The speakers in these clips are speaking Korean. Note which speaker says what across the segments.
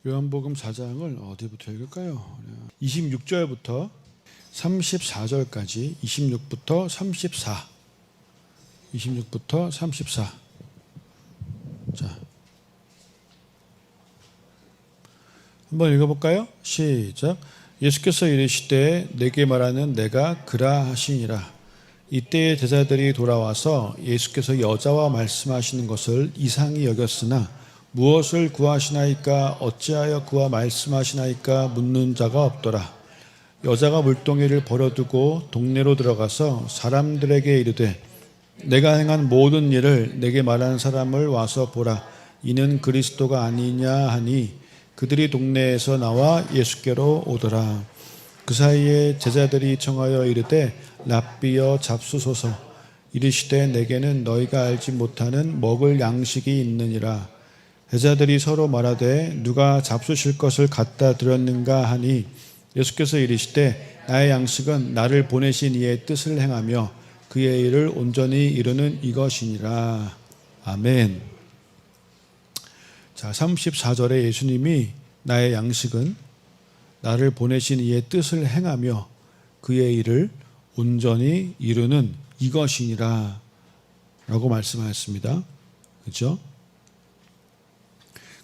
Speaker 1: 요한복음 4장을 어디부터 읽을까요? 26절부터 34절까지 26부터 34 26부터 34 자, 한번 읽어볼까요? 시작. 예수께서 이르시되 내게 말하는 내가 그라 하시니라. 이때에 제자들이 돌아와서 예수께서 여자와 말씀하시는 것을 이상히 여겼으나 무엇을 구하시나이까 어찌하여 그와 말씀하시나이까 묻는 자가 없더라. 여자가 물동이를 버려두고 동네로 들어가서 사람들에게 이르되 내가 행한 모든 일을 내게 말하는 사람을 와서 보라. 이는 그리스도가 아니냐 하니 그들이 동네에서 나와 예수께로 오더라. 그 사이에 제자들이 청하여 이르되 랍비여 잡수소서. 이르시되 내게는 너희가 알지 못하는 먹을 양식이 있느니라. 제자들이 서로 말하되 누가 잡수실 것을 갖다 드렸는가 하니 예수께서 이르시되 나의 양식은 나를 보내신 이의 뜻을 행하며 그의 일을 온전히 이루는 이것이니라. 아멘. 자, 34절에 예수님이 나의 양식은 나를 보내신 이의 뜻을 행하며 그의 일을 온전히 이루는 이것이니라 라고 말씀하셨습니다. 그렇죠?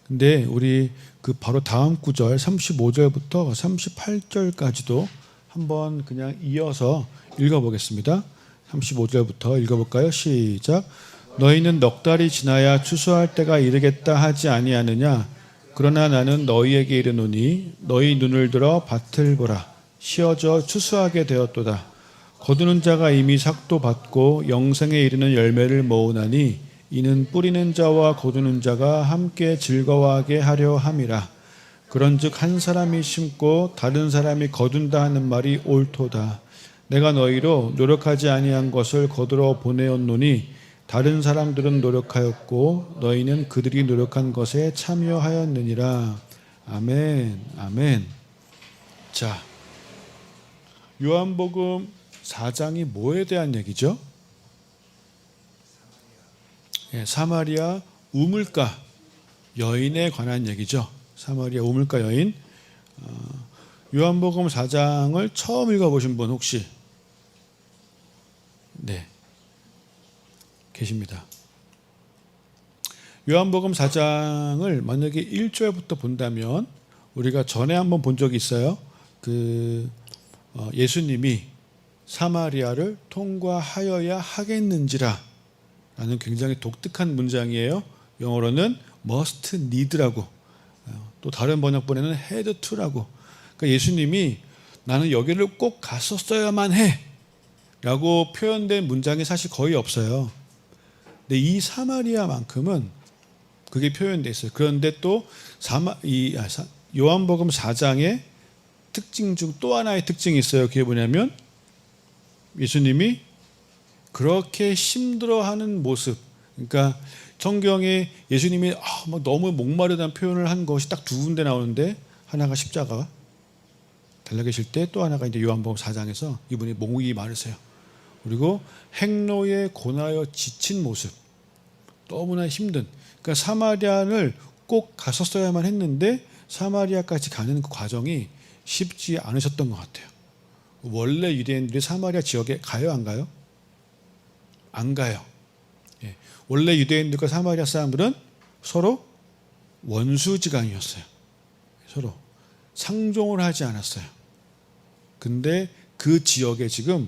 Speaker 1: 근데 우리 그 바로 다음 구절 35절부터 38절까지도 한번 그냥 이어서 읽어보겠습니다. 35절부터 읽어볼까요? 시작. 너희는 넉 달이 지나야 추수할 때가 이르겠다 하지 아니하느냐? 그러나 나는 너희에게 이르노니 너희 눈을 들어 밭을 보라. 씌어져 추수하게 되었도다. 거두는 자가 이미 삭도 받고 영생에 이르는 열매를 모으나니 이는 뿌리는 자와 거두는 자가 함께 즐거워하게 하려 함이라. 그런즉 한 사람이 심고 다른 사람이 거둔다 하는 말이 옳도다. 내가 너희로 노력하지 아니한 것을 거두러 보내었노니 다른 사람들은 노력하였고 너희는 그들이 노력한 것에 참여하였느니라. 아멘. 아멘. 자, 요한복음 4장이 뭐에 대한 얘기죠? 사마리아 우물가 여인에 관한 얘기죠. 사마리아 우물가 여인. 요한복음 4장을 처음 읽어보신 분 혹시? 네, 계십니다. 요한복음 4장을 만약에 1절부터 본다면 우리가 전에 한번 본 적이 있어요. 예수님이 사마리아를 통과하여야 하겠는지라 라는 굉장히 독특한 문장이에요. 영어로는 must need라고, 또 다른 번역본에는 had to라고. 그러니까 예수님이 나는 여기를 꼭 갔었어야만 해 라고 표현된 문장이 사실 거의 없어요. 근데 이 사마리아만큼은 그게 표현되어 있어요. 그런데 또 요한복음 4장의 특징 중 또 하나의 특징이 있어요. 그게 뭐냐면 예수님이 그렇게 힘들어하는 모습. 그러니까 성경에 예수님이 너무 목마르다는 표현을 한 것이 딱 두 군데 나오는데 하나가 십자가 달려 계실 때 또 하나가 이제 요한복음 4장에서 이분이 목이 마르세요. 그리고 행로에 고나여 지친 모습. 너무나 힘든. 그러니까 사마리아를 꼭 갔었어야만 했는데 사마리아까지 가는 그 과정이 쉽지 않으셨던 것 같아요. 원래 유대인들이 사마리아 지역에 가요, 안 가요? 안 가요. 예. 원래 유대인들과 사마리아 사람들은 서로 원수지간이었어요. 서로 상종을 하지 않았어요. 근데 그 지역에 지금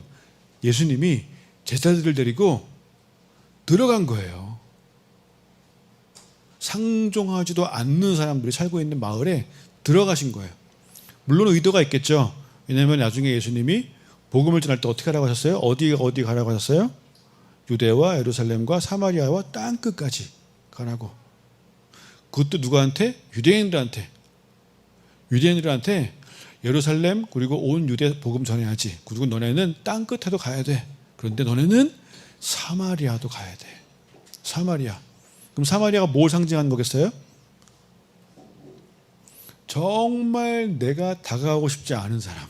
Speaker 1: 예수님이 제자들을 데리고 들어간 거예요. 상종하지도 않는 사람들이 살고 있는 마을에 들어가신 거예요. 물론 의도가 있겠죠. 왜냐하면 나중에 예수님이 복음을 전할 때 어떻게 하라고 하셨어요? 어디 가라고 하셨어요? 유대와 예루살렘과 사마리아와 땅끝까지 가라고. 그것도 누구한테? 유대인들한테 예루살렘 그리고 온 유대 복음 전해야지. 그리고 너네는 땅끝에도 가야 돼. 그런데 너네는 사마리아도 가야 돼. 사마리아. 그럼 사마리아가 뭘 상징하는 거겠어요? 정말 내가 다가가고 싶지 않은 사람,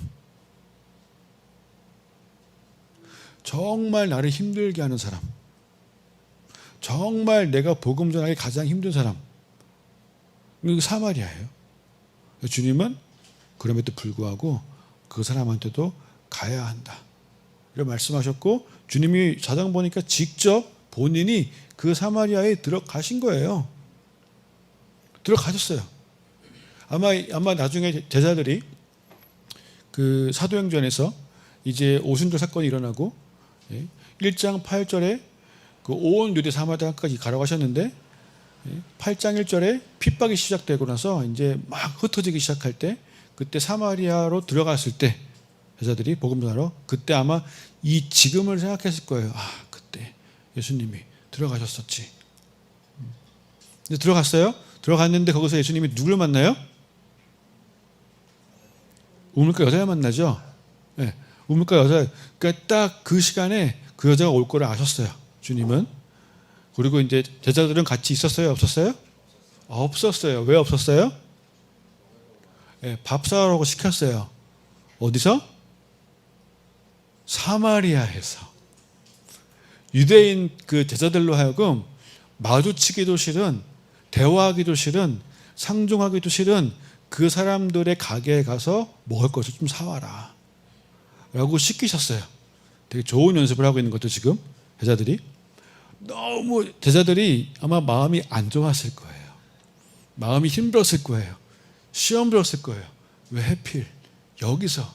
Speaker 1: 정말 나를 힘들게 하는 사람, 정말 내가 복음 전하기 가장 힘든 사람, 이거 사마리아예요. 주님은 그럼에도 불구하고 그 사람한테도 가야 한다. 이런 말씀하셨고 주님이 자장 보니까 직접 본인이 그 사마리아에 들어가신 거예요. 들어가셨어요. 아마 나중에 제자들이 그 사도행전에서 이제 오순절 사건이 일어나고 1장 8절에 그 온 유대 사마리아까지 가라가셨는데 8장 1절에 핍박이 시작되고 나서 이제 막 흩어지기 시작할 때 그때 사마리아로 들어갔을 때 제자들이 복음 전하러 그때 아마 이 지금을 생각했을 거예요. 그때 예수님이 들어가셨었지. 근데 들어갔어요. 들어갔는데 거기서 예수님이 누굴 만나요? 우물가 여자를 만나죠. 네, 우물가 여자. 그러니까 딱 그 시간에 그 여자가 올 거를 아셨어요. 주님은. 그리고 이제 제자들은 같이 있었어요? 없었어요? 없었어요. 왜 없었어요? 네, 밥 사라고 시켰어요. 어디서? 사마리아에서. 유대인 그 제자들로 하여금 마주치기도 싫은, 대화하기도 싫은, 상종하기도 싫은 그 사람들의 가게에 가서 먹을 것을 좀 사와라 라고 시키셨어요. 되게 좋은 연습을 하고 있는 것도 지금 제자들이. 너무 제자들이 아마 마음이 안 좋았을 거예요. 마음이 힘들었을 거예요. 시험 들었을 거예요. 왜 하필 여기서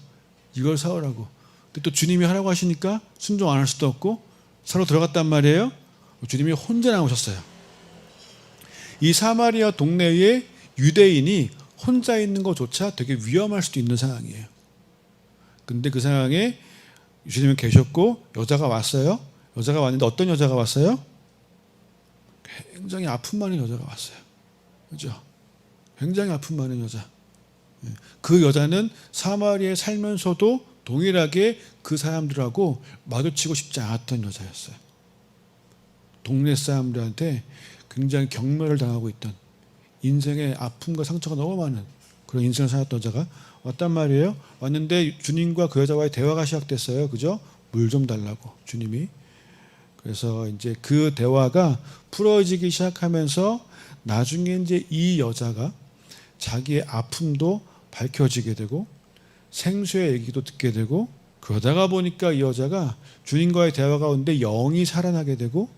Speaker 1: 이걸 사오라고. 근데 또 주님이 하라고 하시니까 순종 안 할 수도 없고 서로 들어갔단 말이에요. 주님이 혼자 나오셨어요. 이 사마리아 동네에 유대인이 혼자 있는 것조차 되게 위험할 수도 있는 상황이에요. 근데 그 상황에 주님이 계셨고 여자가 왔어요. 여자가 왔는데 어떤 여자가 왔어요? 굉장히 아픔 많은 여자가 왔어요. 그죠? 굉장히 아픔 많은 여자. 그 여자는 사마리아에 살면서도 동일하게 그 사람들하고 마주치고 싶지 않았던 여자였어요. 동네 사람들한테 굉장히 경멸을 당하고 있던 인생의 아픔과 상처가 너무 많은 그런 인생을 살았던 여자가 왔단 말이에요. 왔는데 주님과 그 여자와의 대화가 시작됐어요. 그죠? 물 좀 달라고 주님이. 그래서 이제 그 대화가 풀어지기 시작하면서 나중에 이제 이 여자가 자기의 아픔도 밝혀지게 되고 생수의 얘기도 듣게 되고 그러다가 보니까 이 여자가 주님과의 대화 가운데 영이 살아나게 되고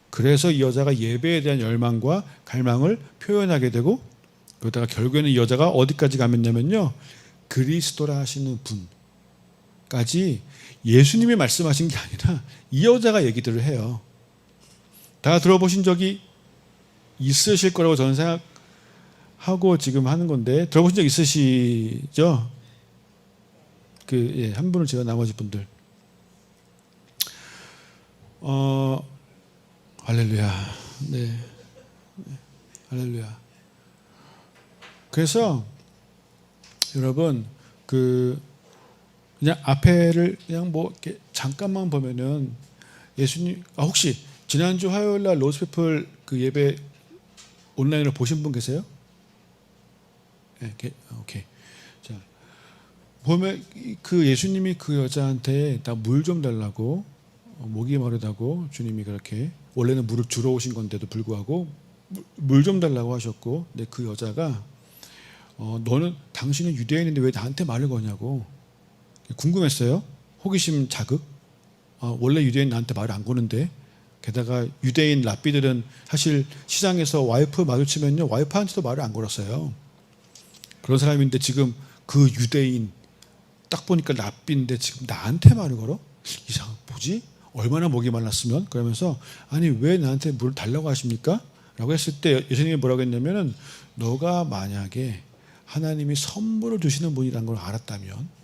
Speaker 1: 그래서 이 여자가 예배에 대한 열망과 갈망을 표현하게 되고 그러다가 결국에는 이 여자가 어디까지 가면요 그리스도라 하시는 분까지 예수님이 말씀하신 게 아니라 이 여자가 얘기들을 해요. 다 들어보신 적이 있으실 거라고 저는 생각하고 지금 하는 건데 들어보신 적 있으시죠? 한 분을 제가 나머지 분들 할렐루야. 네. 할렐루야. 그래서 여러분 그냥 앞에를 그냥 뭐 이렇게 잠깐만 보면은 예수님 혹시 지난주 화요일 날 로스피플 그 예배 온라인으로 보신 분 계세요? 네, 오케이. 자, 보면 그 예수님이 그 여자한테 나 물 좀 달라고 목이 마르다고 주님이 그렇게 원래는 물을 주러 오신 건데도 불구하고 물 좀 달라고 하셨고 근데 그 여자가 너는 당신은 유대인인데 왜 나한테 말을 거냐고 궁금했어요. 호기심 자극. 원래 유대인 나한테 말을 안 거는데 게다가 유대인 랍비들은 사실 시장에서 와이프 마주치면요 와이프한테도 말을 안 걸었어요. 그런 사람인데 지금 그 유대인 딱 보니까 랍비인데 지금 나한테 말을 걸어? 이상 뭐지? 얼마나 목이 말랐으면? 그러면서 아니 왜 나한테 물을 달라고 하십니까? 라고 했을 때 예수님이 뭐라고 했냐면은 너가 만약에 하나님이 선물을 주시는 분이라는 걸 알았다면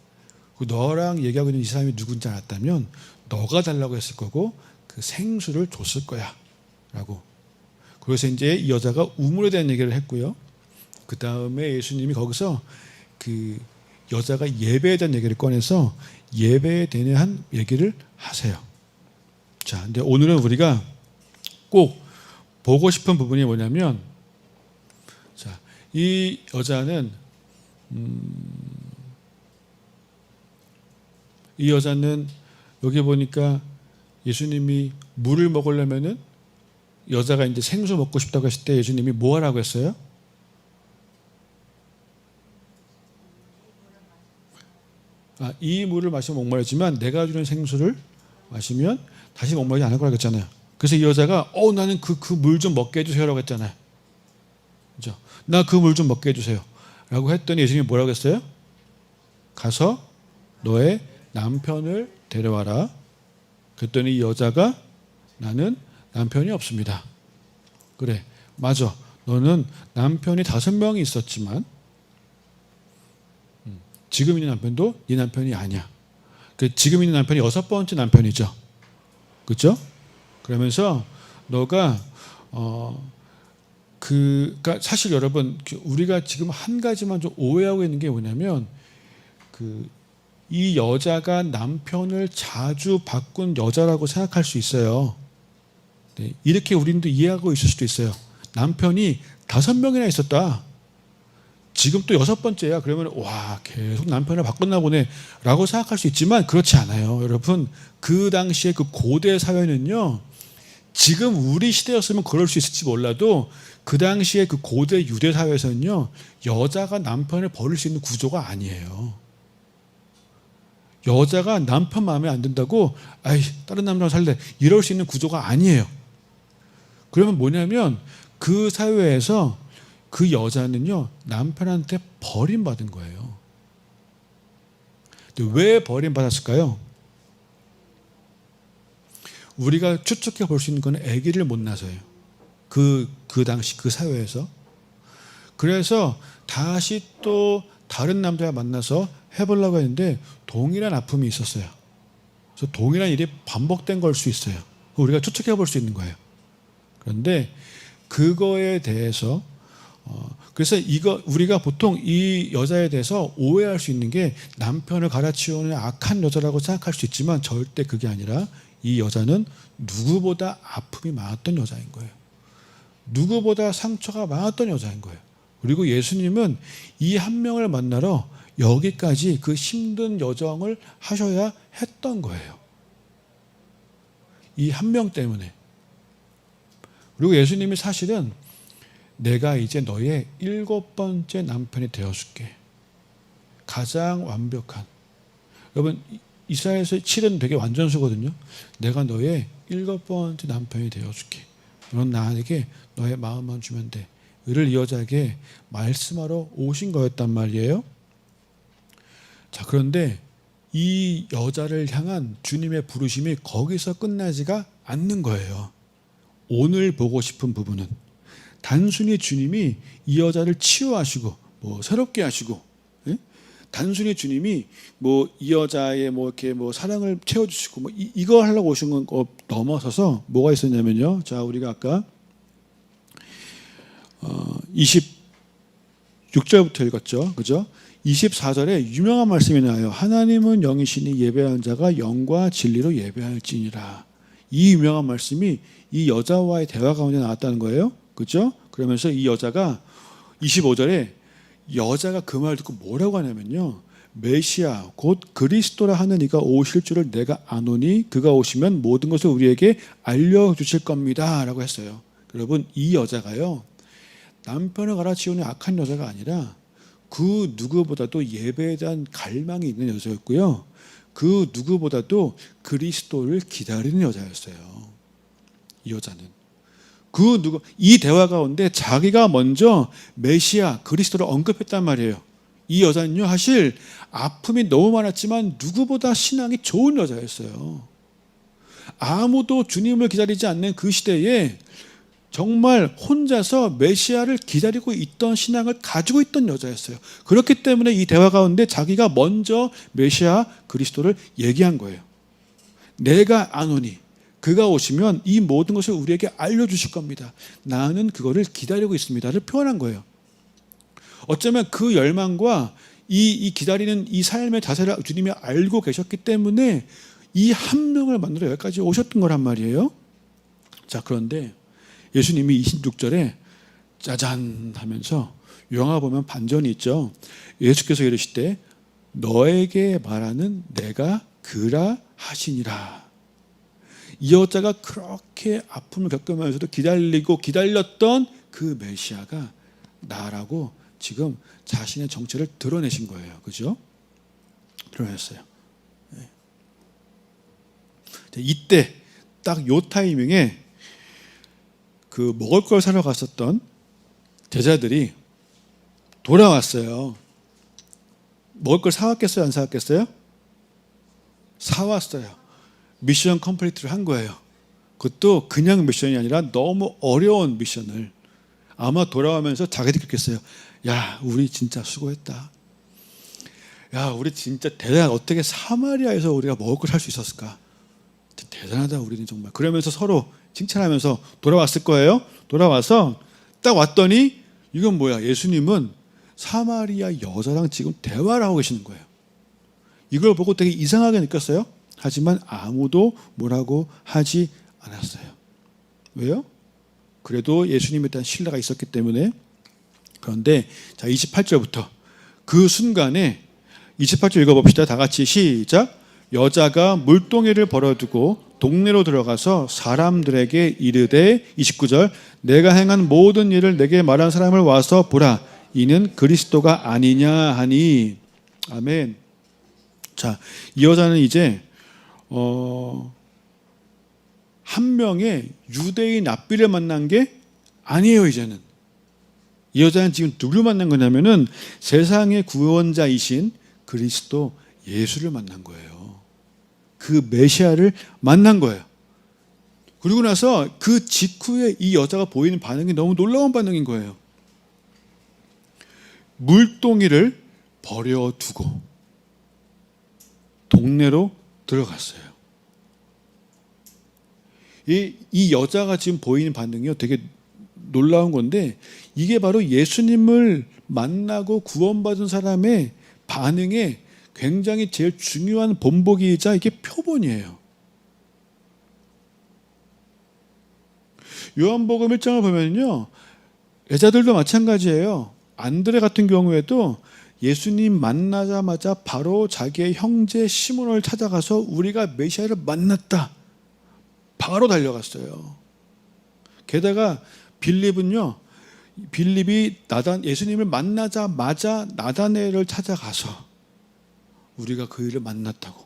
Speaker 1: 너랑 얘기하고 있는 이 사람이 누군지 알았다면 너가 달라고 했을 거고 그 생수를 줬을 거야 라고. 그래서 이제 이 여자가 우물에 대한 얘기를 했고요. 그 다음에 예수님이 거기서 그 여자가 예배에 대한 얘기를 꺼내서 예배에 대한 얘기를 하세요. 자, 근데 오늘은 우리가 꼭 보고 싶은 부분이 뭐냐면, 자, 이 여자는 이 여자는 여기 보니까 예수님이 물을 먹으려면은 여자가 이제 생수 먹고 싶다고 했을 때 예수님이 뭐 하라고 했어요? 이 물을 마시면 목마르지만 내가 주는 생수를 마시면 다시 목마르지 않을 거라고 했잖아요. 그래서 이 여자가 나는 그 물 좀 먹게 해주세요라고 했잖아요. 그죠? 나 그 물 좀 먹게 해주세요. 라고 했더니 예수님이 뭐라고 했어요? 가서 너의 남편을 데려와라. 그랬더니 이 여자가 나는 남편이 없습니다. 그래, 맞아. 너는 남편이 5명이 있었지만 지금 있는 남편도 네 남편이 아니야. 지금 있는 남편이 6번째 남편이죠. 그렇죠? 그러면서 너가 그러니까 사실 여러분 우리가 지금 한 가지만 좀 오해하고 있는 게 뭐냐면 이 여자가 남편을 자주 바꾼 여자라고 생각할 수 있어요. 네, 이렇게 우리도 이해하고 있을 수도 있어요. 남편이 5명이나 있었다. 지금 또 6번째야. 그러면 와 계속 남편을 바꿨나 보네 라고 생각할 수 있지만 그렇지 않아요. 여러분 그 당시에 그 고대 사회는요. 지금 우리 시대였으면 그럴 수 있을지 몰라도 그 당시에 그 고대 유대 사회에서는요. 여자가 남편을 버릴 수 있는 구조가 아니에요. 여자가 남편 마음에 안 든다고 다른 남자랑 살래 이럴 수 있는 구조가 아니에요. 그러면 뭐냐면 그 사회에서 그 여자는요 남편한테 버림받은 거예요. 근데 왜 버림받았을까요? 우리가 추측해 볼 수 있는 건 아기를 못 낳아서예요. 그 당시 그 사회에서. 그래서 다시 또 다른 남자와 만나서 해보려고 했는데 동일한 아픔이 있었어요. 그래서 동일한 일이 반복된 걸 수 있어요. 우리가 추측해 볼 수 있는 거예요. 그런데 그거에 대해서 그래서 우리가 보통 이 여자에 대해서 오해할 수 있는 게 남편을 갈아치우는 악한 여자라고 생각할 수 있지만 절대 그게 아니라 이 여자는 누구보다 아픔이 많았던 여자인 거예요. 누구보다 상처가 많았던 여자인 거예요. 그리고 예수님은 이 한 명을 만나러 여기까지 그 힘든 여정을 하셔야 했던 거예요. 이 한 명 때문에. 그리고 예수님이 사실은 내가 이제 너의 7번째 남편이 되어줄게. 가장 완벽한. 여러분 이스라엘에서 7은 되게 완전수거든요. 내가 너의 7번째 남편이 되어줄게. 넌 나에게 너의 마음만 주면 돼. 이를 이 여자에게 말씀하러 오신 거였단 말이에요. 자, 그런데 이 여자를 향한 주님의 부르심이 거기서 끝나지가 않는 거예요. 오늘 보고 싶은 부분은 단순히 주님이 이 여자를 치유하시고 새롭게 하시고, 예? 단순히 주님이 이 여자의 이렇게 사랑을 채워주시고 이거 하려고 오신 건 넘어서서 뭐가 있었냐면요. 자, 우리가 아까 26절부터 읽었죠. 그죠? 24절에 유명한 말씀이 나와요. 하나님은 영이시니 예배하는 자가 영과 진리로 예배할지니라. 이 유명한 말씀이 이 여자와의 대화 가운데 나왔다는 거예요. 그죠? 그러면서 이 여자가 25절에 여자가 그 말을 듣고 뭐라고 하냐면요. 메시아 곧 그리스도라 하는 이가 오실 줄을 내가 아노니 그가 오시면 모든 것을 우리에게 알려주실 겁니다 라고 했어요. 여러분 이 여자가요. 남편을 갈아치우는 악한 여자가 아니라 그 누구보다도 예배에 대한 갈망이 있는 여자였고요. 그 누구보다도 그리스도를 기다리는 여자였어요. 이 여자는. 이 대화 가운데 자기가 먼저 메시아 그리스도를 언급했단 말이에요. 이 여자는요, 사실 아픔이 너무 많았지만 누구보다 신앙이 좋은 여자였어요. 아무도 주님을 기다리지 않는 그 시대에 정말 혼자서 메시아를 기다리고 있던 신앙을 가지고 있던 여자였어요. 그렇기 때문에 이 대화 가운데 자기가 먼저 메시아 그리스도를 얘기한 거예요. 내가 아노니 그가 오시면 이 모든 것을 우리에게 알려주실 겁니다. 나는 그거를 기다리고 있습니다를 표현한 거예요. 어쩌면 그 열망과 이 기다리는 이 삶의 자세를 주님이 알고 계셨기 때문에 이 한 명을 만나러 여기까지 오셨던 거란 말이에요. 자, 그런데 예수님이 26절에 짜잔 하면서 영화 보면 반전이 있죠. 예수께서 이르시되 너에게 말하는 내가 그라 하시니라. 이 여자가 그렇게 아픔을 겪으면서도 기다렸던 그 메시아가 나라고 지금 자신의 정체를 드러내신 거예요. 그죠? 드러냈어요. 이때 딱 요 타이밍에 그 먹을 걸 사러 갔었던 제자들이 돌아왔어요. 먹을 걸 사왔겠어요? 안 사왔겠어요? 사왔어요. 미션 컴플리트를 한 거예요. 그것도 그냥 미션이 아니라 너무 어려운 미션을. 아마 돌아오면서 자기들이 그랬어요. 야, 우리 진짜 수고했다. 야, 우리 진짜 대단하다. 어떻게 사마리아에서 우리가 먹을 걸 살 수 있었을까? 대단하다, 우리는 정말. 그러면서 서로 칭찬하면서 돌아왔을 거예요. 돌아와서 딱 왔더니 이건 뭐야? 예수님은 사마리아 여자랑 지금 대화를 하고 계시는 거예요. 이걸 보고 되게 이상하게 느꼈어요. 하지만 아무도 뭐라고 하지 않았어요. 왜요? 그래도 예수님에 대한 신뢰가 있었기 때문에. 그런데 자, 28절부터 그 순간에 28절 읽어봅시다. 다 같이 시작. 여자가 물동이를 버려두고 동네로 들어가서 사람들에게 이르되 29절 내가 행한 모든 일을 내게 말한 사람을 와서 보라. 이는 그리스도가 아니냐 하니. 아멘. 자, 이 여자는 이제 한 명의 유대인 랍비를 만난 게 아니에요. 이제는 이 여자는 지금 누구를 만난 거냐면은 세상의 구원자이신 그리스도 예수를 만난 거예요. 그 메시아를 만난 거예요. 그리고 나서 그 직후에 이 여자가 보이는 반응이 너무 놀라운 반응인 거예요. 물동이를 버려두고 동네로 들어갔어요. 이 여자가 지금 보이는 반응이요, 되게 놀라운 건데 이게 바로 예수님을 만나고 구원받은 사람의 반응에 굉장히 제일 중요한 본보기이자 이게 표본이에요. 요한복음 1장을 보면요, 여자들도 마찬가지예요. 안드레 같은 경우에도 예수님 만나자마자 바로 자기의 형제 시몬을 찾아가서 우리가 메시아를 만났다. 바로 달려갔어요. 게다가 빌립은요, 빌립이 예수님을 만나자마자 나다나엘을 찾아가서 우리가 그 일을 만났다고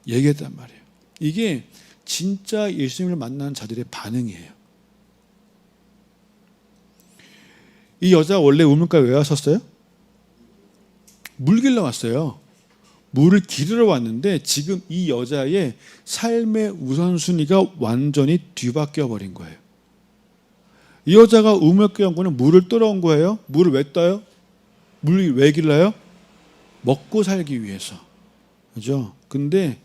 Speaker 1: 얘기했단 말이에요. 이게 진짜 예수님을 만난 자들의 반응이에요. 이 여자 원래 우물가에 왜 왔었어요? 물 길러 왔어요. 물을 기르러 왔는데 지금 이 여자의 삶의 우선순위가 완전히 뒤바뀌어 버린 거예요. 이 여자가 우물가에 온 거는 물을 뜨러 온 거예요. 물을 왜 떠요? 물을 왜 길러요? 먹고 살기 위해서. 그죠? 근데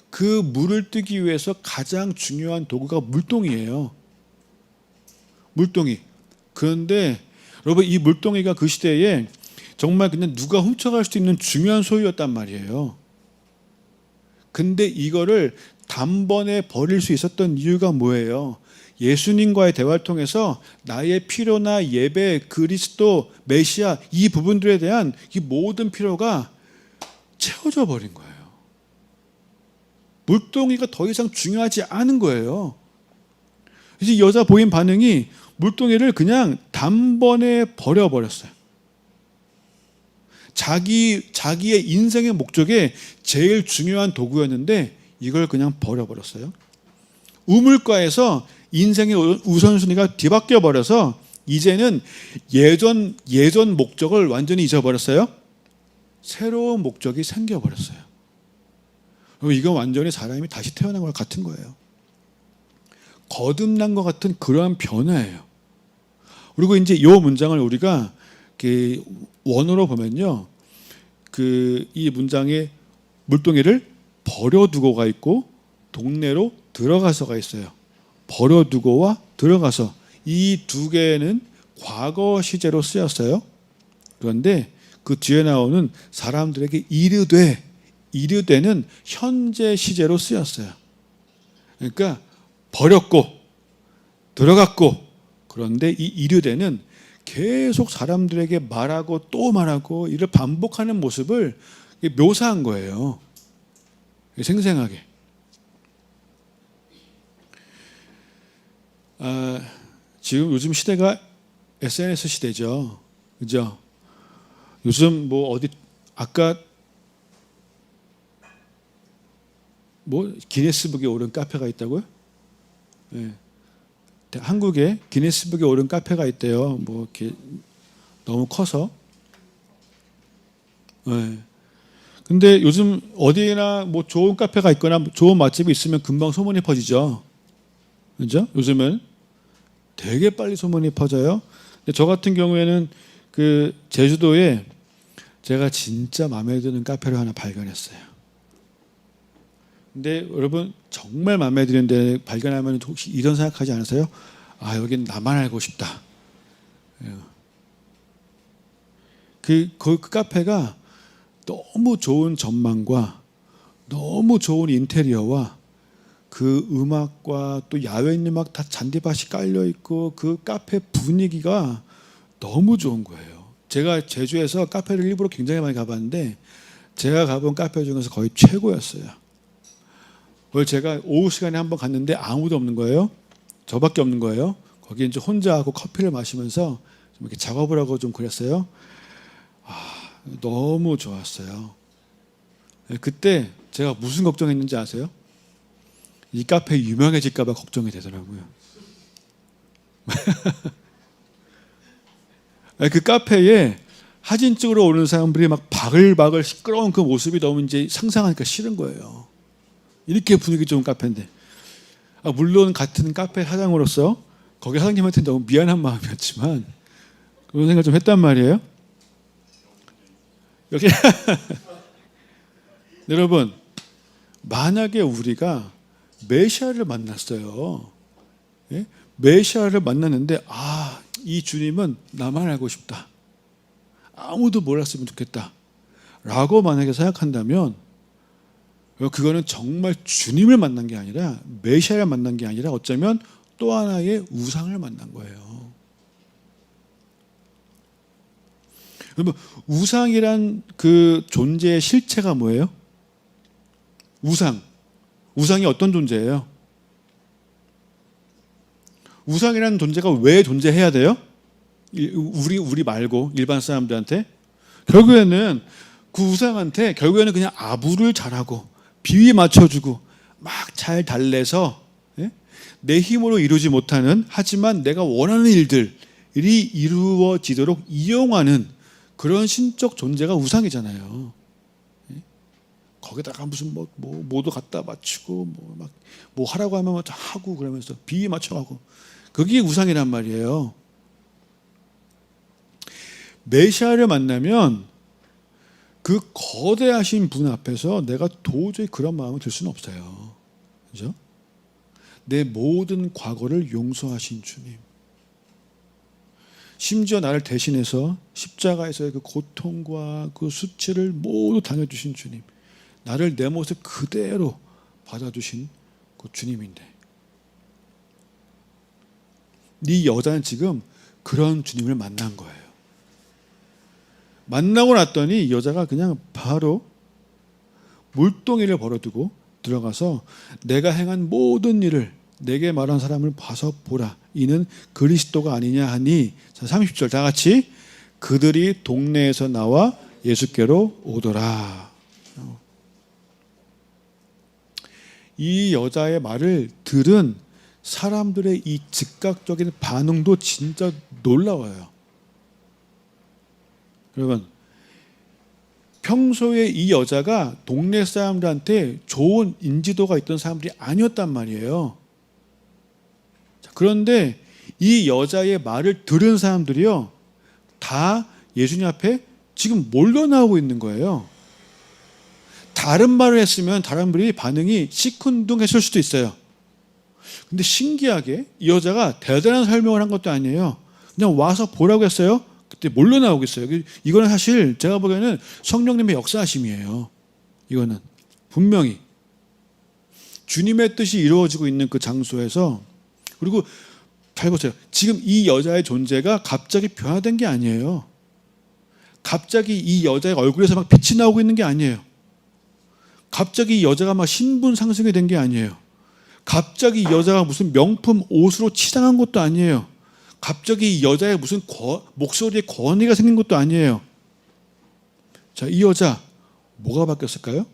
Speaker 1: 그 물을 뜨기 위해서 가장 중요한 도구가 물동이에요. 물동이. 그런데 여러분, 이 물동이가 그 시대에 정말 그냥 누가 훔쳐갈 수 있는 중요한 소유였단 말이에요. 근데 이거를 단번에 버릴 수 있었던 이유가 뭐예요? 예수님과의 대화를 통해서 나의 필요나 예배, 그리스도, 메시아 이 부분들에 대한 이 모든 필요가 채워져 버린 거예요. 물동이가 더 이상 중요하지 않은 거예요. 이제 여자 보인 반응이 물동이를 그냥 단번에 버려버렸어요. 자기의 인생의 목적에 제일 중요한 도구였는데 이걸 그냥 버려버렸어요. 우물가에서 인생의 우선순위가 뒤바뀌어 버려서 이제는 예전 목적을 완전히 잊어버렸어요. 새로운 목적이 생겨버렸어요. 이건 완전히 사람이 다시 태어난 것 같은 거예요. 거듭난 것 같은 그러한 변화예요. 그리고 이제 이 문장을 우리가 원어로 보면요, 이 문장에 물동이를 버려두고가 있고 동네로 들어가서가 있어요. 버려두고와 들어가서 이 두 개는 과거 시제로 쓰였어요. 그런데 그 뒤에 나오는 사람들에게 이르되는 현재 시제로 쓰였어요. 그러니까 버렸고 들어갔고, 그런데 이 이르되는 계속 사람들에게 말하고 또 말하고 이를 반복하는 모습을 묘사한 거예요. 생생하게. 지금 요즘 시대가 SNS 시대죠. 그죠? 요즘 뭐 어디 아까 뭐 기네스북에 오른 카페가 있다고요? 네. 한국에 기네스북에 오른 카페가 있대요. 뭐 이렇게 너무 커서. 네. 근데 요즘 어디나 뭐 좋은 카페가 있거나 좋은 맛집이 있으면 금방 소문이 퍼지죠. 그죠? 요즘은 되게 빨리 소문이 퍼져요. 근데 저 같은 경우에는 그 제주도에 제가 진짜 마음에 드는 카페를 하나 발견했어요. 근데 여러분 정말 마음에 드는데 발견하면 혹시 이런 생각하지 않으세요? 아, 여긴 나만 알고 싶다. 그 카페가 너무 좋은 전망과 너무 좋은 인테리어와 그 음악과 또 야외 있는 음악 다 잔디밭이 깔려 있고 그 카페 분위기가 너무 좋은 거예요. 제가 제주에서 카페를 일부러 굉장히 많이 가봤는데 제가 가본 카페 중에서 거의 최고였어요. 그걸 제가 오후 시간에 한번 갔는데 아무도 없는 거예요. 저밖에 없는 거예요. 거기 이제 혼자 하고 커피를 마시면서 좀 이렇게 작업을 하고 좀 그랬어요. 너무 좋았어요. 그때 제가 무슨 걱정했는지 아세요? 이 카페 유명해질까 봐 걱정이 되더라고요. 그 카페에 사진 찍으러 오는 사람들이 막 바글바글 시끄러운 그 모습이 너무 이제 상상하니까 싫은 거예요. 이렇게 분위기 좋은 카페인데. 물론 같은 카페 사장으로서 거기 사장님한테 너무 미안한 마음이었지만 그런 생각 좀 했단 말이에요. 여기 여러분, 만약에 우리가 메시아를 만났어요. 예? 메시아를 만났는데 이 주님은 나만 알고 싶다. 아무도 몰랐으면 좋겠다. 라고 만약에 생각한다면 그거는 정말 주님을 만난 게 아니라 메시아를 만난 게 아니라 어쩌면 또 하나의 우상을 만난 거예요. 그러면 우상이란 그 존재의 실체가 뭐예요? 우상이 어떤 존재예요? 우상이라는 존재가 왜 존재해야 돼요? 우리 말고 일반 사람들한테 결국에는 그 우상한테 결국에는 그냥 아부를 잘하고 비위 맞춰주고 막 잘 달래서 내 힘으로 이루지 못하는 하지만 내가 원하는 일들이 이루어지도록 이용하는 그런 신적 존재가 우상이잖아요. 거기다가 무슨 뭐도 갖다 맞추고 뭐 하라고 하면 하고 그러면서 비위 맞춰가고 그게 우상이란 말이에요. 메시아를 만나면 그 거대하신 분 앞에서 내가 도저히 그런 마음을 들 수는 없어요. 그죠? 내 모든 과거를 용서하신 주님. 심지어 나를 대신해서 십자가에서의 그 고통과 그 수치를 모두 당해주신 주님. 나를 내 모습 그대로 받아주신 그 주님인데 이 여자는 지금 그런 주님을 만난 거예요. 만나고 났더니 이 여자가 그냥 바로 물동이를 벌어두고 들어가서 내가 행한 모든 일을 내게 말한 사람을 봐서 보라. 이는 그리스도가 아니냐 하니 30절 다 같이 그들이 동네에서 나와 예수께로 오더라. 이 여자의 말을 들은 사람들의 이 즉각적인 반응도 진짜 놀라워요. 여러분, 평소에 이 여자가 동네 사람들한테 좋은 인지도가 있던 사람들이 아니었단 말이에요. 그런데 이 여자의 말을 들은 사람들이요, 다 예수님 앞에 지금 몰려 나오고 있는 거예요. 다른 말을 했으면 다른 분이 반응이 시큰둥했을 수도 있어요. 근데 신기하게 이 여자가 대단한 설명을 한 것도 아니에요. 그냥 와서 보라고 했어요. 그때 몰려 나오겠어요. 이거는 사실 제가 보기에는 성령님의 역사하심이에요. 이거는 분명히 주님의 뜻이 이루어지고 있는 그 장소에서. 그리고 잘 보세요. 지금 이 여자의 존재가 갑자기 변화된 게 아니에요. 갑자기 이 여자의 얼굴에서 막 빛이 나오고 있는 게 아니에요. 갑자기 이 여자가 막 신분 상승이 된 게 아니에요. 갑자기 이 여자가 무슨 명품 옷으로 치장한 것도 아니에요. 갑자기 이 여자의 무슨 목소리에 권위가 생긴 것도 아니에요. 자, 이 여자 뭐가 바뀌었을까요?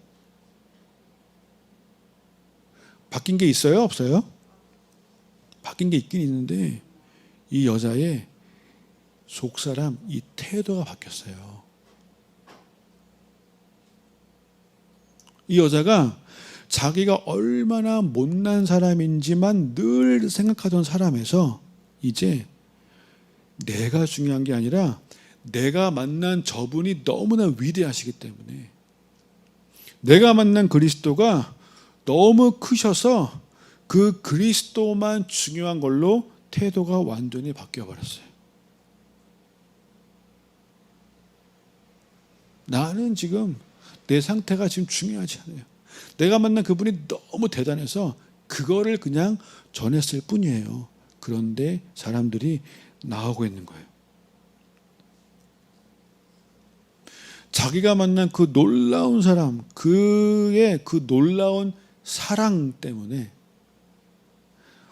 Speaker 1: 바뀐 게 있어요? 없어요? 바뀐 게 있긴 있는데 이 여자의 속사람 이 태도가 바뀌었어요. 이 여자가 자기가 얼마나 못난 사람인지만 늘 생각하던 사람에서 이제 내가 중요한 게 아니라 내가 만난 저분이 너무나 위대하시기 때문에 내가 만난 그리스도가 너무 크셔서 그 그리스도만 중요한 걸로 태도가 완전히 바뀌어 버렸어요. 나는 지금 내 상태가 지금 중요하지 않아요. 내가 만난 그분이 너무 대단해서 그거를 그냥 전했을 뿐이에요. 그런데 사람들이 나오고 있는 거예요. 자기가 만난 그 놀라운 사람, 그의 그 놀라운 사랑 때문에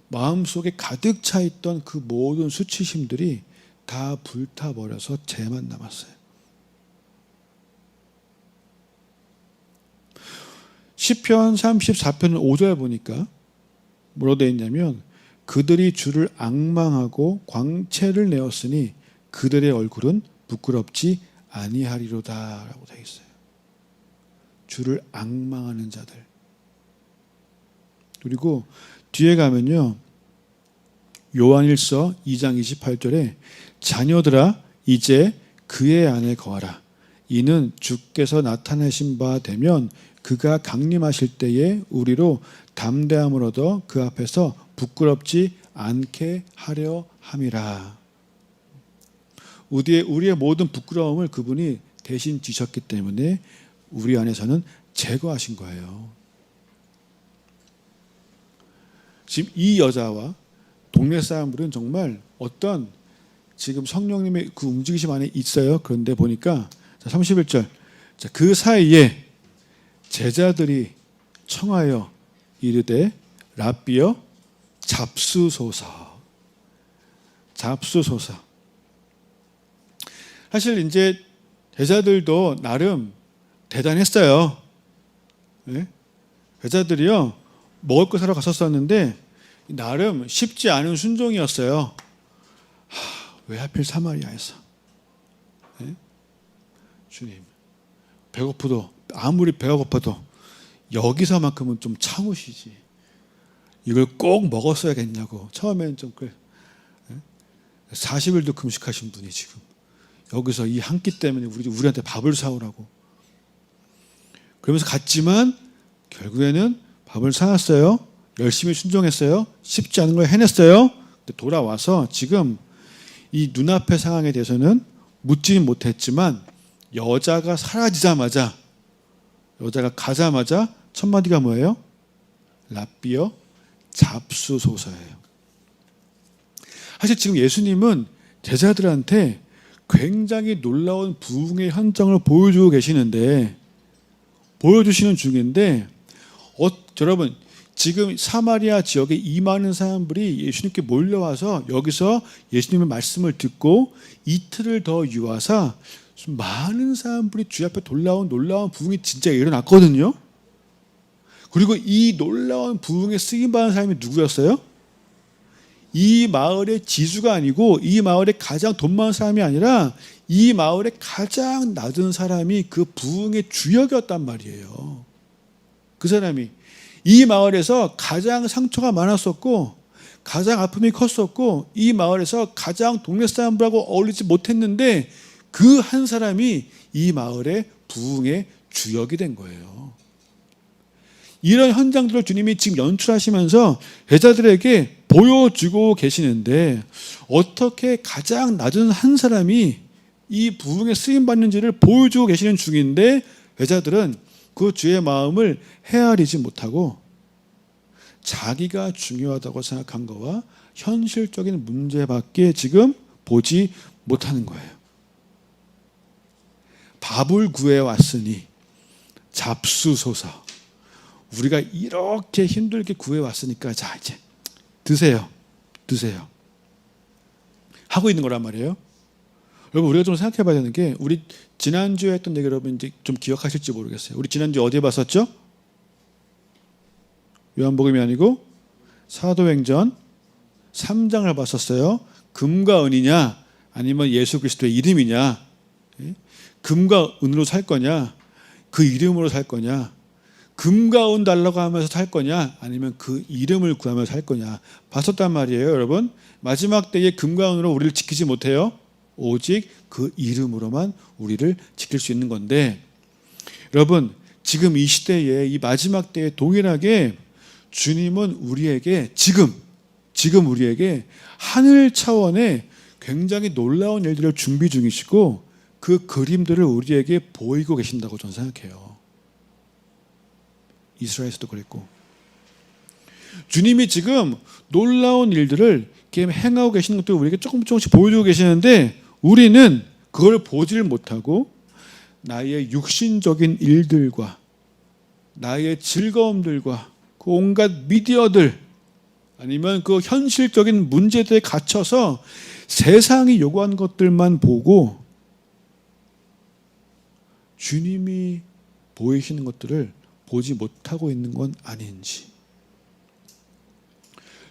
Speaker 1: 마음속에 가득 차 있던 그 모든 수치심들이 다 불타버려서 쟤만 남았어요. 시편 34편 5절 보니까 뭐라고 되어 있냐면 그들이 주를 앙망하고 광채를 내었으니 그들의 얼굴은 부끄럽지 아니하리로다 라고 되어 있어요. 주를 앙망하는 자들. 그리고 뒤에 가면요 요한일서 2장 28절에 자녀들아 이제 그의 안에 거하라. 이는 주께서 나타내신 바 되면 그가 강림하실 때에 우리로 담대함을 얻어 그 앞에서 부끄럽지 않게 하려 함이라. 우리의 모든 부끄러움을 그분이 대신 지셨기 때문에 우리 안에서는 제거하신 거예요. 지금 이 여자와 동네 사람들은 정말 어떤 지금 성령님의 그 움직이심 안에 있어요. 그런데 보니까 31절 그 사이에 제자들이 청하여 이르되 랍비여 잡수소서. 잡수소서. 사실 이제 제자들도 나름 대단했어요. 네? 제자들이요 먹을 거 사러 갔었었는데 나름 쉽지 않은 순종이었어요. 왜 하필 사마리아에서? 네? 주님 배고프도 아무리 배가 고파도 여기서만큼은 좀 참으시지. 이걸 꼭 먹었어야겠냐고. 처음에는 좀 그래. 40일도 금식하신 분이 지금 여기서 이 한 끼 때문에 우리한테 밥을 사오라고. 그러면서 갔지만 결국에는 밥을 사왔어요. 열심히 순종했어요. 쉽지 않은 걸 해냈어요. 근데 돌아와서 지금 이 눈앞의 상황에 대해서는 묻지는 못했지만 여자가 사라지자마자 여자가 가자마자 첫 마디가 뭐예요? 랍비여 잡수소서예요. 사실 지금 예수님은 제자들한테 굉장히 놀라운 부흥의 현장을 보여주고 계시는데 보여주시는 중인데 여러분 지금 사마리아 지역에 이 많은 사람들이 예수님께 몰려와서 여기서 예수님의 말씀을 듣고 이틀을 더 유하사 많은 사람들이 주 앞에 놀라운 부흥이 진짜 일어났거든요. 그리고 이 놀라운 부흥에 쓰임받은 사람이 누구였어요? 이 마을의 지주가 아니고 이 마을의 가장 돈 많은 사람이 아니라 이 마을의 가장 낮은 사람이 그 부흥의 주역이었단 말이에요. 그 사람이 이 마을에서 가장 상처가 많았었고 가장 아픔이 컸었고 이 마을에서 가장 동네 사람들하고 어울리지 못했는데 그 한 사람이 이 마을의 부흥의 주역이 된 거예요. 이런 현장들을 주님이 지금 연출하시면서 제자들에게 보여주고 계시는데 어떻게 가장 낮은 한 사람이 이 부흥에 쓰임받는지를 보여주고 계시는 중인데 제자들은 그 주의 마음을 헤아리지 못하고 자기가 중요하다고 생각한 거와 현실적인 문제밖에 지금 보지 못하는 거예요. 밥을 구해왔으니 잡수소서. 우리가 이렇게 힘들게 구해왔으니까 자 이제 드세요. 하고 있는 거란 말이에요. 여러분 우리가 좀 생각해 봐야 되는 게 우리 지난주에 했던 얘기 여러분 이제 좀 기억하실지 모르겠어요. 우리 지난주 어디에 봤었죠? 요한복음이 아니고 사도행전 3장을 봤었어요. 금과 은이냐 아니면 예수 그리스도의 이름이냐, 금과 은으로 살 거냐 그 이름으로 살 거냐, 금과 은 달라고 하면서 살 거냐 아니면 그 이름을 구하면서 살 거냐 봤었단 말이에요. 여러분, 마지막 때에 금과 은으로 우리를 지키지 못해요. 오직 그 이름으로만 우리를 지킬 수 있는 건데, 여러분 지금 이 시대에 이 마지막 때에 동일하게 주님은 우리에게 지금 우리에게 하늘 차원의 굉장히 놀라운 일들을 준비 중이시고 그 그림들을 우리에게 보이고 계신다고 저는 생각해요. 이스라엘에서도 그랬고, 주님이 지금 놀라운 일들을 이렇게 행하고 계시는 것들을 우리에게 조금씩 보여주고 계시는데 우리는 그걸 보지를 못하고 나의 육신적인 일들과 나의 즐거움들과 그 온갖 미디어들 아니면 그 현실적인 문제들에 갇혀서 세상이 요구하는 것들만 보고 주님이 보이시는 것들을 보지 못하고 있는 건 아닌지.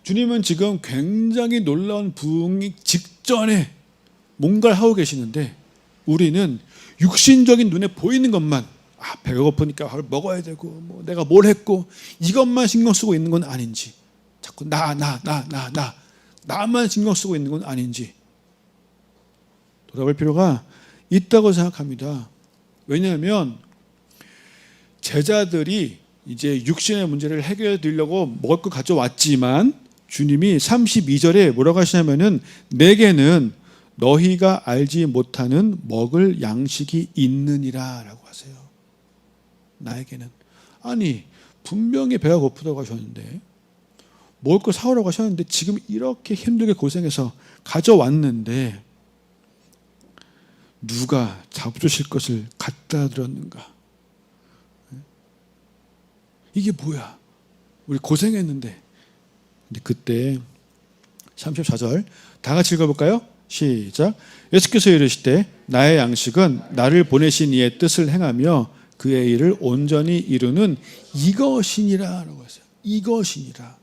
Speaker 1: 주님은 지금 굉장히 놀라운 부흥이 직전에 뭔가를 하고 계시는데 우리는 육신적인 눈에 보이는 것만, 배가 고프니까 먹어야 되고 뭐 내가 뭘 했고 이것만 신경 쓰고 있는 건 아닌지, 자꾸 나만 신경 쓰고 있는 건 아닌지 돌아볼 필요가 있다고 생각합니다. 왜냐하면 제자들이 이제 육신의 문제를 해결해 드리려고 먹을 거 가져왔지만 주님이 32절에 뭐라고 하시냐면은 내게는 너희가 알지 못하는 먹을 양식이 있느니라 라고 하세요. 나에게는. 아니 분명히 배가 고프다고 하셨는데, 먹을 거 사오라고 하셨는데 지금 이렇게 힘들게 고생해서 가져왔는데 누가 잡수실 것을 갖다 드렸는가? 이게 뭐야? 우리 고생했는데. 근데 그때 34절 다 같이 읽어볼까요? 시작. 예수께서 이르시되 나의 양식은 나를 보내신 이의 뜻을 행하며 그의 일을 온전히 이루는 이것이니라 라고 했어요. 이것이니라.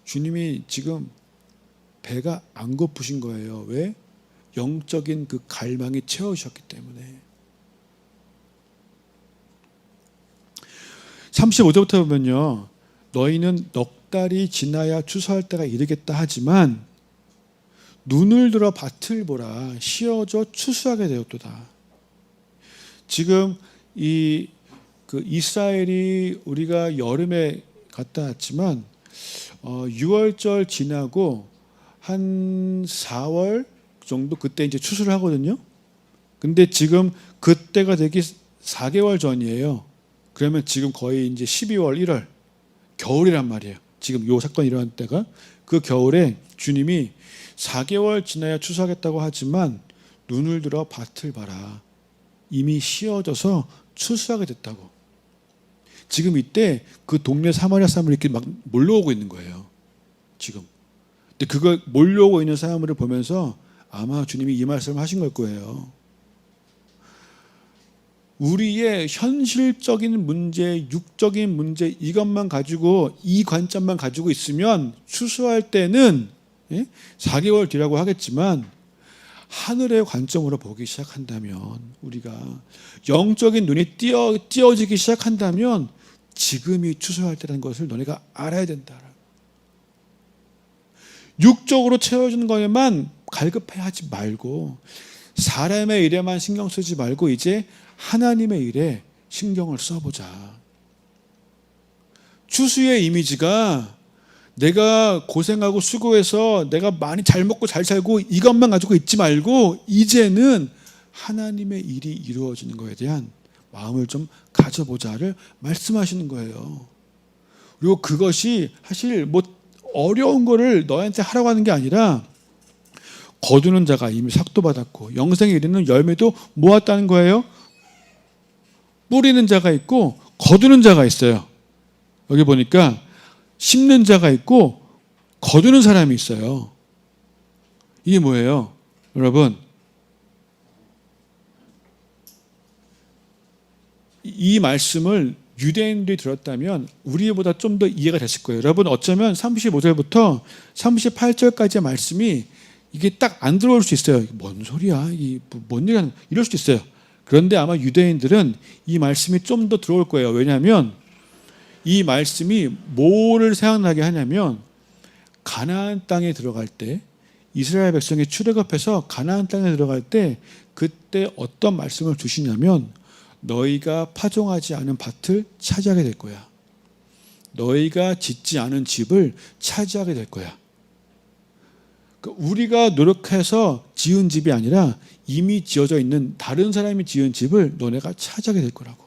Speaker 1: 주님이 지금 배가 안 고프신 거예요. 왜? 영적인 그 갈망이 채워주셨기 때문에. 35절부터 보면요, 너희는 넉 달이 지나야 추수할 때가 이르겠다 하지만 눈을 들어 밭을 보라 씌어져 추수하게 되었도다. 지금 그 이스라엘이 우리가 여름에 갔다 왔지만 6월절 지나고 한 4월 정도 그때 이제 추수를 하거든요. 근데 지금 그때가 되기 4개월 전이에요. 그러면 지금 거의 이제 12월, 1월 겨울이란 말이에요. 지금 요 사건이 일어난 때가 그 겨울에 주님이 4개월 지나야 추수하겠다고 하지만 눈을 들어 밭을 봐라. 이미 씌어져서 추수하게 됐다고. 지금 이때 그 동네 사마리아 사람들이 이렇게 막 몰려오고 있는 거예요. 지금. 근데 그거 몰려오고 있는 사람들을 보면서 아마 주님이 이 말씀을 하신 걸 거예요. 우리의 현실적인 문제, 육적인 문제 이것만 가지고 이 관점만 가지고 있으면 추수할 때는 4개월 뒤라고 하겠지만 하늘의 관점으로 보기 시작한다면, 우리가 영적인 눈이 띄어지기 시작한다면 지금이 추수할 때라는 것을 너네가 알아야 된다. 육적으로 채워주는 거에만 갈급해하지 말고 사람의 일에만 신경 쓰지 말고 이제 하나님의 일에 신경을 써보자. 추수의 이미지가 내가 고생하고 수고해서 내가 많이 잘 먹고 잘 살고 이것만 가지고 있지 말고 이제는 하나님의 일이 이루어지는 것에 대한 마음을 좀 가져보자를 말씀하시는 거예요. 그리고 그것이 사실 뭐 어려운 거를 너한테 하라고 하는 게 아니라 거두는 자가 이미 삭도 받았고 영생에 이르는 열매도 모았다는 거예요. 뿌리는 자가 있고 거두는 자가 있어요. 여기 보니까 심는 자가 있고 거두는 사람이 있어요. 이게 뭐예요? 여러분, 이 말씀을 유대인들이 들었다면 우리보다 좀 더 이해가 됐을 거예요. 여러분 어쩌면 35절부터 38절까지의 말씀이 이게 딱 안 들어올 수 있어요. 뭔 소리야? 뭔 얘기 하는 이럴 수도 있어요. 그런데 아마 유대인들은 이 말씀이 좀 더 들어올 거예요. 왜냐하면 이 말씀이 뭐를 생각나게 하냐면 가나안 땅에 들어갈 때 이스라엘 백성이 출애굽해서 가나안 땅에 들어갈 때 그때 어떤 말씀을 주시냐면 너희가 파종하지 않은 밭을 차지하게 될 거야. 너희가 짓지 않은 집을 차지하게 될 거야. 우리가 노력해서 지은 집이 아니라 이미 지어져 있는 다른 사람이 지은 집을 너네가 차지하게 될 거라고.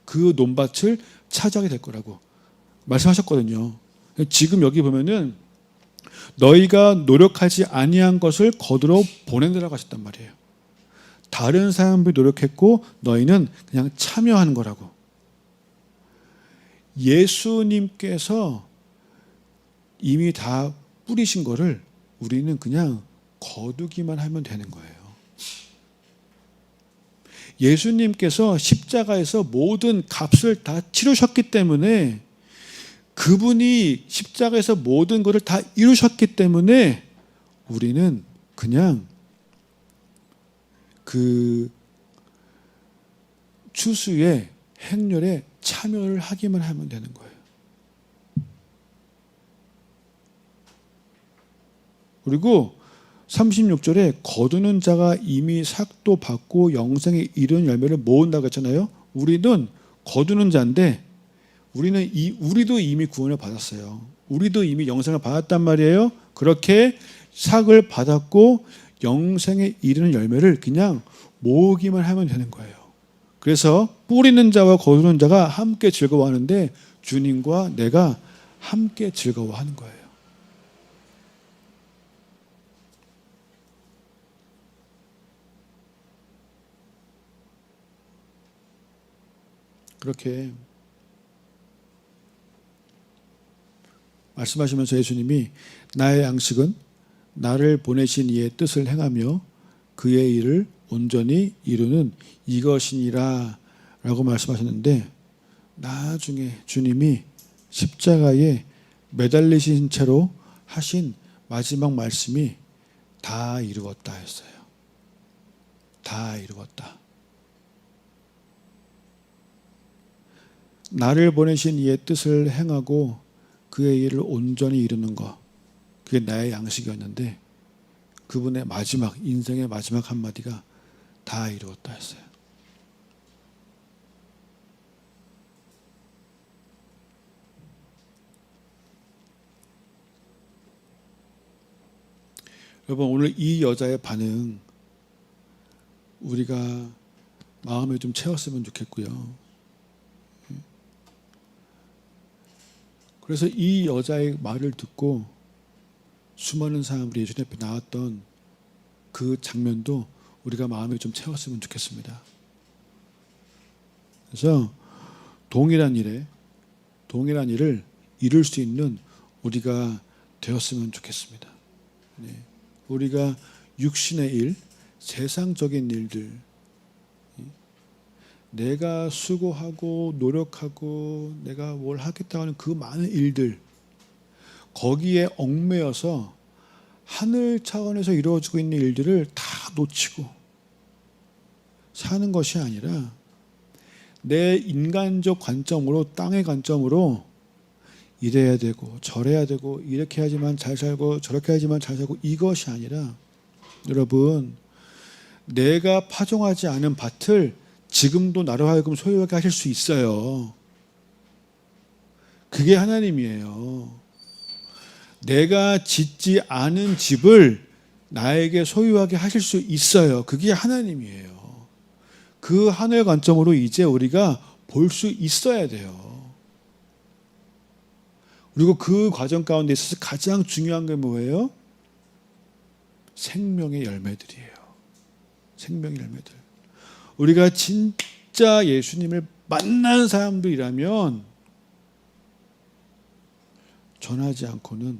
Speaker 1: 그 논밭을 차지하게 될 거라고 말씀하셨거든요. 지금 여기 보면은 너희가 노력하지 아니한 것을 거두러 보낸다라고 하셨단 말이에요. 다른 사람들이 노력했고 너희는 그냥 참여하는 거라고. 예수님께서 이미 다 뿌리신 거를 우리는 그냥 거두기만 하면 되는 거예요. 예수님께서 십자가에서 모든 값을 다 치르셨기 때문에 그분이 십자가에서 모든 것을 다 이루셨기 때문에 우리는 그냥 그 추수의 행렬에 참여를 하기만 하면 되는 거예요. 그리고 36절에 거두는 자가 이미 삭도 받고 영생에 이르는 열매를 모은다고 했잖아요. 우리는 거두는 자인데 우리도 이미 구원을 받았어요. 우리도 이미 영생을 받았단 말이에요. 그렇게 삭을 받았고 영생에 이르는 열매를 그냥 모으기만 하면 되는 거예요. 그래서 뿌리는 자와 거두는 자가 함께 즐거워하는데 주님과 내가 함께 즐거워하는 거예요. 그렇게 말씀하시면서 예수님이 나의 양식은 나를 보내신 이의 뜻을 행하며 그의 일을 온전히 이루는 이것이니라 라고 말씀하셨는데 나중에 주님이 십자가에 매달리신 채로 하신 마지막 말씀이 다 이루었다 했어요. 다 이루었다. 나를 보내신 이의 뜻을 행하고 그의 일을 온전히 이루는 것, 그게 나의 양식이었는데 그분의 마지막, 인생의 마지막 한마디가 다 이루었다 했어요. 여러분 오늘 이 여자의 반응 우리가 마음에 좀 채웠으면 좋겠고요. 그래서 이 여자의 말을 듣고 수많은 사람들이 예수님 앞에 나왔던 그 장면도 우리가 마음에 좀 채웠으면 좋겠습니다. 그래서 동일한 일을 이룰 수 있는 우리가 되었으면 좋겠습니다. 네. 우리가 육신의 일, 세상적인 일들, 내가 수고하고 노력하고 내가 뭘 하겠다고 하는 그 많은 일들, 거기에 얽매여서 하늘 차원에서 이루어지고 있는 일들을 다 놓치고 사는 것이 아니라 내 인간적 관점으로, 땅의 관점으로 이래야 되고 저래야 되고 이렇게 해야지만 잘 살고 저렇게 해야지만 잘 살고 이것이 아니라 여러분 내가 파종하지 않은 밭을 지금도 나로 하여금 소유하게 하실 수 있어요. 그게 하나님이에요. 내가 짓지 않은 집을 나에게 소유하게 하실 수 있어요. 그게 하나님이에요. 그 하늘 관점으로 이제 우리가 볼 수 있어야 돼요. 그리고 그 과정 가운데 있어서 가장 중요한 게 뭐예요? 생명의 열매들이에요. 생명의 열매들. 우리가 진짜 예수님을 만난 사람들이라면 전하지 않고는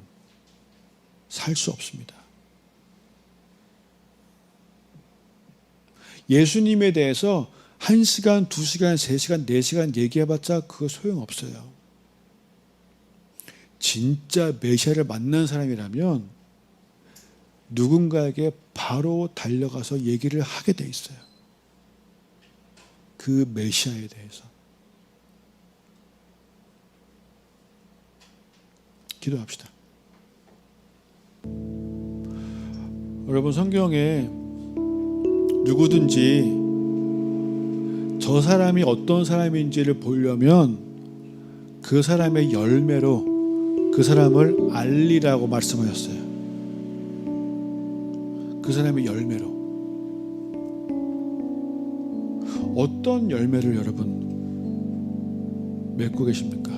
Speaker 1: 살 수 없습니다. 예수님에 대해서 1시간, 2시간, 3시간, 4시간 얘기해봤자 그거 소용없어요. 진짜 메시아를 만난 사람이라면 누군가에게 바로 달려가서 얘기를 하게 돼 있어요. 그 메시아에 대해서. 기도합시다. 여러분, 성경에 누구든지 저 사람이 어떤 사람인지를 보려면 그 사람의 열매로 그 사람을 알리라고 말씀하셨어요. 그 사람의 열매로. 어떤 열매를 여러분 맺고 계십니까?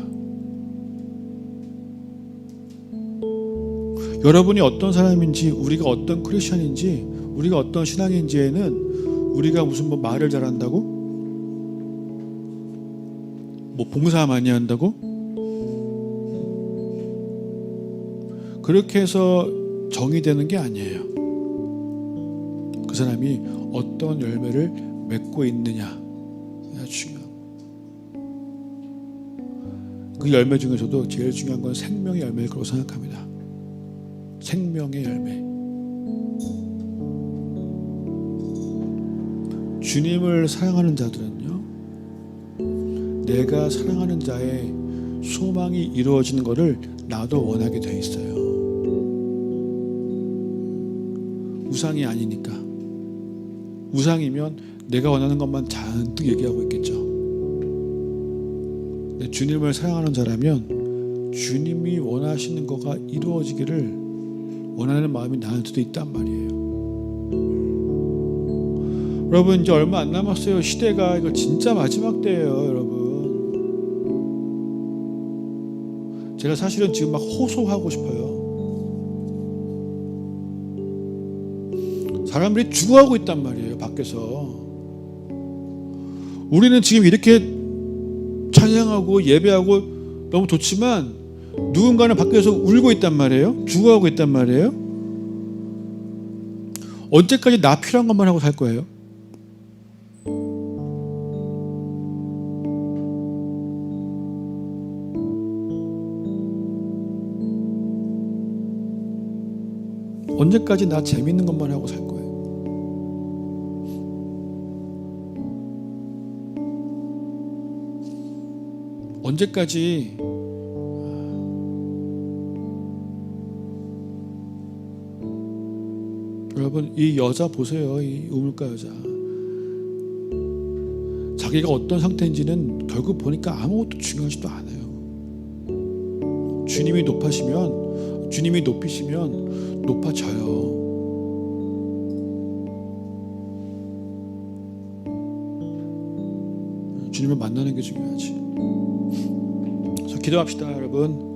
Speaker 1: 여러분이 어떤 사람인지, 우리가 어떤 크리스천인지, 우리가 어떤 신앙인지에는 우리가 무슨 뭐 말을 잘한다고, 뭐 봉사 많이 한다고, 그렇게 해서 정의되는 게 아니에요. 그 사람이 어떤 열매를 맺고 있느냐가 중요합니다. 그 열매 중에서도 제일 중요한 건 생명의 열매일 거라고 생각합니다. 생명의 열매. 주님을 사랑하는 자들은요, 내가 사랑하는 자의 소망이 이루어지는 것을 나도 원하게 돼 있어요. 우상이 아니니까. 우상이면 내가 원하는 것만 잔뜩 얘기하고 있겠죠. 근데 주님을 사랑하는 자라면 주님이 원하시는 거가 이루어지기를 원하는 마음이 나한테도 있단 말이에요. 여러분, 이제 얼마 안 남았어요. 시대가 이거 진짜 마지막 때예요, 여러분. 제가 사실은 지금 막 호소하고 싶어요. 사람들이 죽어가고 있단 말이에요, 밖에서. 우리는 지금 이렇게 찬양하고 예배하고 너무 좋지만 누군가는 밖에서 울고 있단 말이에요. 죽어가고 있단 말이에요. 언제까지 나 필요한 것만 하고 살 거예요? 언제까지 나 재밌는 것만 하고 살 거예요? 언제까지 여러분, 이 여자 보세요. 이 우물가 여자. 자기가 어떤 상태인지는 결국 보니까 아무것도 중요하지도 않아요. 주님이 높아시면, 주님이 높이시면 높아져요. 주님을 만나는 게 중요하지. 그래서 기도합시다, 여러분.